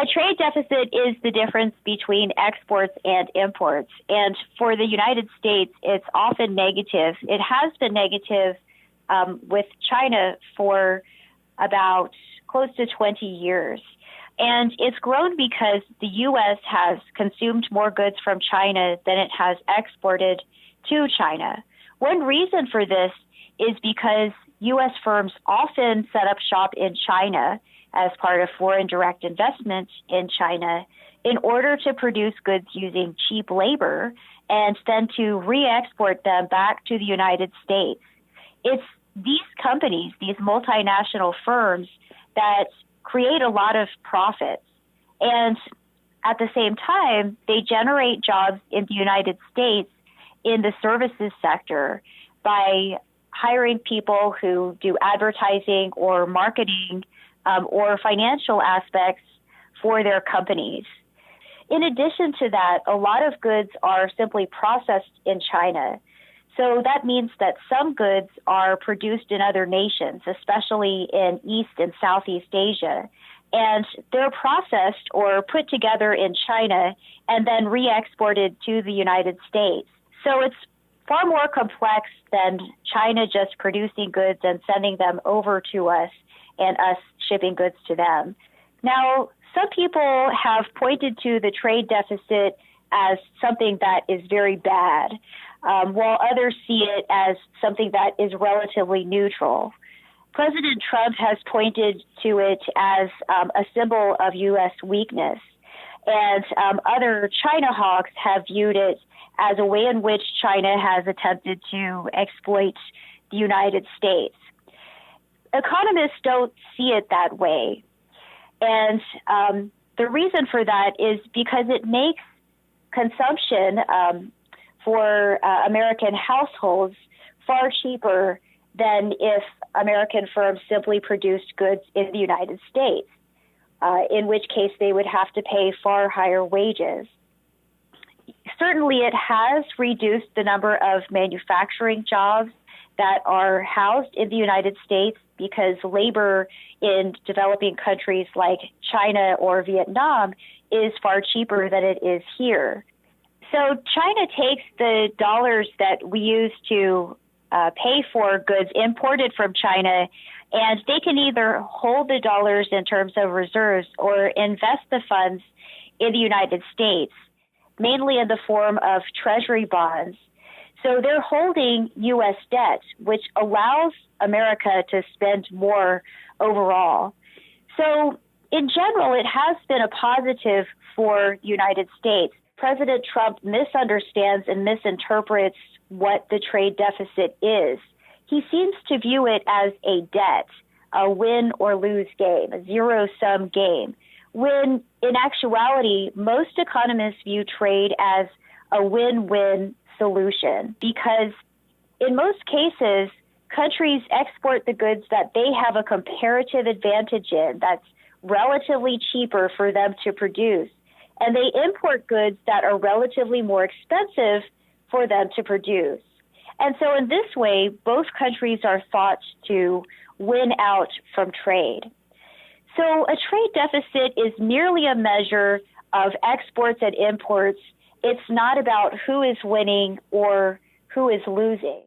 A trade deficit is the difference between exports and imports. And for the United States, it's often negative. It has been negative with China for about close to 20 years. And it's grown because the U.S. has consumed more goods from China than it has exported to China. One reason for this is because U.S. firms often set up shop in China as part of foreign direct investment in China in order to produce goods using cheap labor and then to re-export them back to the United States. It's these companies, these multinational firms, that create a lot of profits. And at the same time, they generate jobs in the United States in the services sector by hiring people who do advertising or marketing or financial aspects for their companies. In addition to that, a lot of goods are simply processed in China. So that means that some goods are produced in other nations, especially in East and Southeast Asia, and they're processed or put together in China and then re-exported to the United States. So it's far more complex than China just producing goods and sending them over to us and us shipping goods to them. Now, some people have pointed to the trade deficit as something that is very bad, while others see it as something that is relatively neutral. President Trump has pointed to it as a symbol of U.S. weakness, and other China hawks have viewed it as a way in which China has attempted to exploit the United States. Economists don't see it that way, and the reason for that is because it makes consumption for American households far cheaper than if American firms simply produced goods in the United States, in which case they would have to pay far higher wages. Certainly, it has reduced the number of manufacturing jobs that are housed in the United States because labor in developing countries like China or Vietnam is far cheaper than it is here. So China takes the dollars that we use to pay for goods imported from China, and they can either hold the dollars in terms of reserves or invest the funds in the United States, mainly in the form of treasury bonds. So they're holding U.S. debt, which allows America to spend more overall. So in general, it has been a positive for the United States. President Trump misunderstands and misinterprets what the trade deficit is. He seems to view it as a debt, a win or lose game, a zero-sum game, when in actuality, most economists view trade as a win-win solution because in most cases, countries export the goods that they have a comparative advantage in that's relatively cheaper for them to produce, and they import goods that are relatively more expensive for them to produce. And so in this way, both countries are thought to win out from trade. So a trade deficit is merely a measure of exports and imports. It's not about who is winning or who is losing.